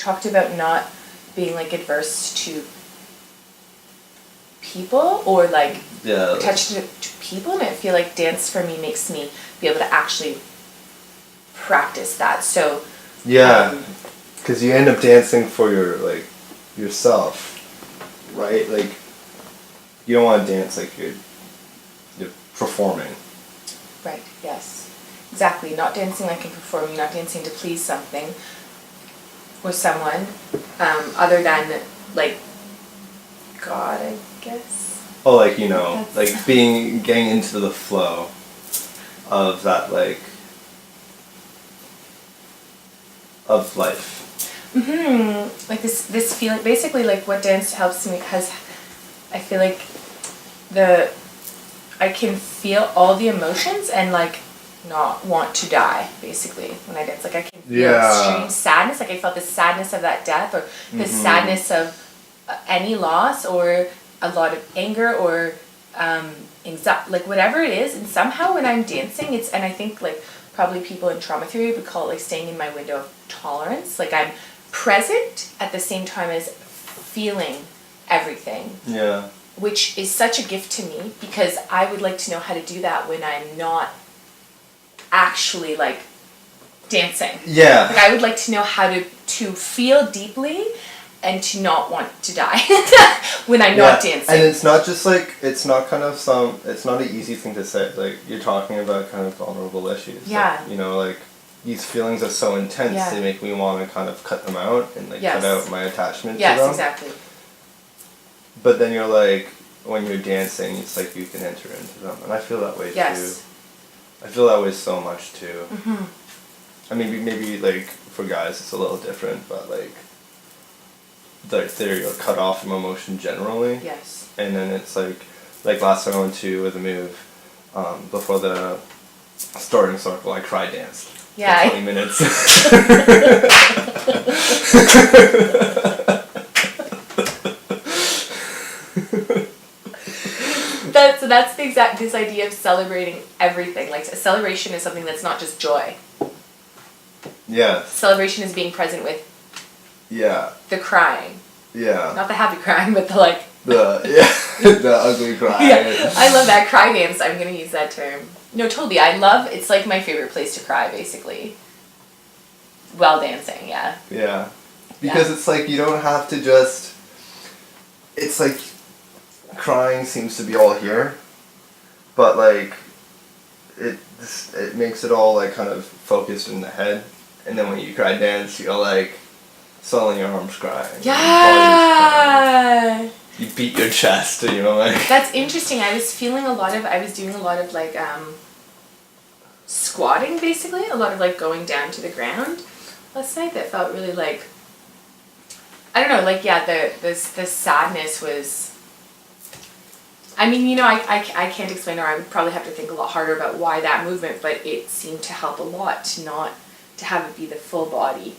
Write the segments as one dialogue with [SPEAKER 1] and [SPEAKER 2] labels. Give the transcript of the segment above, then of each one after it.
[SPEAKER 1] talked about not being like adverse to people or like attached to people, and I feel like dance for me makes me be able to actually practice that. So
[SPEAKER 2] because you end up dancing for yourself, right? Like you don't want to dance like you're performing.
[SPEAKER 1] Right. Yes. Exactly. Not dancing like I'm performing. Not dancing to please something or someone, other than like God, I guess.
[SPEAKER 2] Oh, like like getting into the flow of that, like of life.
[SPEAKER 1] Like this feeling, basically, like what dance helps me, because I feel like I can feel all the emotions and like not want to die, basically, when I dance. Like I can feel extreme sadness, like I felt the sadness of that death, or the sadness of any loss, or a lot of anger, or anxiety, like whatever it is. And somehow when I'm dancing, and I think like probably people in trauma theory would call it like staying in my window of tolerance. Like I'm present at the same time as feeling everything.
[SPEAKER 2] Yeah.
[SPEAKER 1] Which is such a gift to me, because I would like to know how to do that when I'm not actually like dancing.
[SPEAKER 2] Yeah.
[SPEAKER 1] Like I would like to know how to feel deeply and to not want to die when I'm not dancing.
[SPEAKER 2] And it's not just like, it's not an easy thing to say. Like you're talking about kind of vulnerable issues.
[SPEAKER 1] Yeah.
[SPEAKER 2] Like, like these feelings are so intense, they make me want to kind of cut them out and like cut out my attachment to them.
[SPEAKER 1] Yes, exactly.
[SPEAKER 2] But then you're like, when you're dancing, it's like you can enter into them. And I feel that way too. I feel that way so much too. I mean, maybe like for guys it's a little different, but like you're cut off from emotion generally.
[SPEAKER 1] Yes.
[SPEAKER 2] And then it's like last time I went to with a move, before the starting circle, I cry danced.
[SPEAKER 1] Yeah.
[SPEAKER 2] For 20 minutes.
[SPEAKER 1] That's this idea of celebrating everything. Like a celebration is something that's not just joy.
[SPEAKER 2] Yeah.
[SPEAKER 1] Celebration is being present with the crying.
[SPEAKER 2] Yeah.
[SPEAKER 1] Not the happy crying, but the
[SPEAKER 2] the ugly cry.
[SPEAKER 1] Yeah. I love that cry dance. I'm gonna use that term. No, totally. It's like my favorite place to cry, basically. While dancing, yeah.
[SPEAKER 2] Yeah. Because it's like you don't have to just, it's like crying seems to be all here, but like it makes it all like kind of focused in the head, and then when you cry dance, you're like suddenly your arms crying.
[SPEAKER 1] Yeah.
[SPEAKER 2] You beat your chest, and you're like.
[SPEAKER 1] That's interesting. I was doing a lot of like squatting, basically, a lot of like going down to the ground last night. That felt really like, I don't know, like the sadness was. I mean, I can't explain, or I would probably have to think a lot harder about why that movement, but it seemed to help a lot to have it be the full body.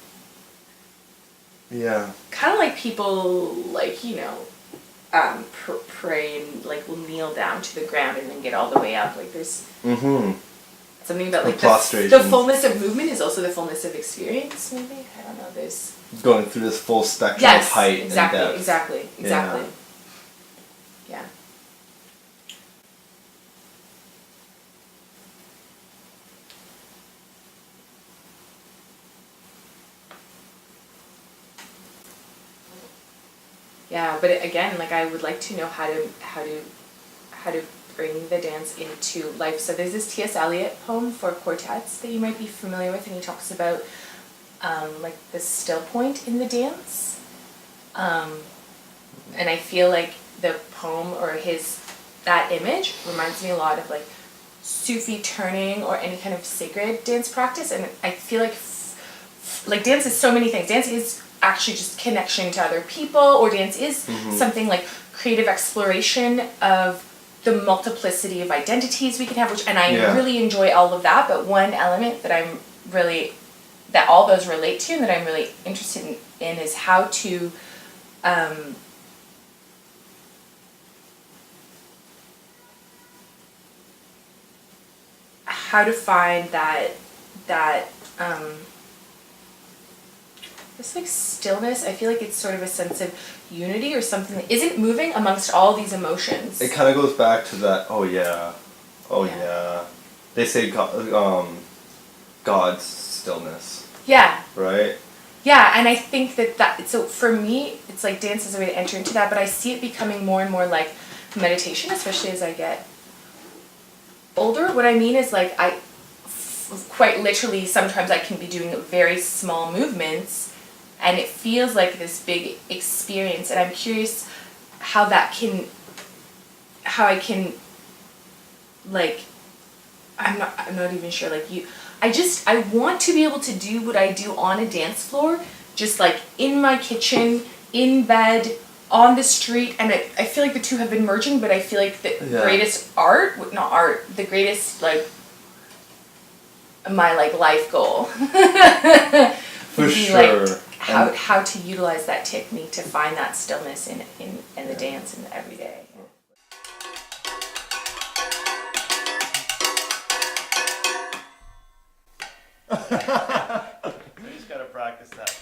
[SPEAKER 2] Yeah.
[SPEAKER 1] Kind of like people, like, pray and, like, will kneel down to the ground and then get all the way up. Like, there's something about, like, the fullness of movement is also the fullness of experience, maybe? I don't know, there's.
[SPEAKER 2] Going through this full spectrum of height and depth.
[SPEAKER 1] Exactly. Yeah. Yeah, but again, like I would like to know how to bring the dance into life. So there's this T.S. Eliot poem for quartets that you might be familiar with, and he talks about like the still point in the dance. And I feel like the poem or that image reminds me a lot of like Sufi turning or any kind of sacred dance practice. And I feel like dance is so many things. Dance is actually just connection to other people, or dance is something like creative exploration of the multiplicity of identities we can have, and I really enjoy all of that. But one element that that all those relate to and that I'm really interested in is how to find that this like stillness, I feel like it's sort of a sense of unity or something that isn't moving amongst all these emotions.
[SPEAKER 2] It kind of goes back to that. Oh yeah. They say God's stillness.
[SPEAKER 1] Yeah.
[SPEAKER 2] Right.
[SPEAKER 1] Yeah, and I think that so for me, it's like dance is a way to enter into that, but I see it becoming more and more like meditation, especially as I get older. What I mean is like quite literally sometimes I can be doing very small movements and it feels like this big experience, and I'm curious how I can like I'm not even sure like I want to be able to do what I do on a dance floor, just like in my kitchen, in bed, on the street, and I feel like the two have been merging, but I feel like the greatest the greatest like my like life goal
[SPEAKER 2] For
[SPEAKER 1] be
[SPEAKER 2] sure.
[SPEAKER 1] like how to utilize that technique to find that stillness in the dance in the everyday.
[SPEAKER 2] We just gotta practice that.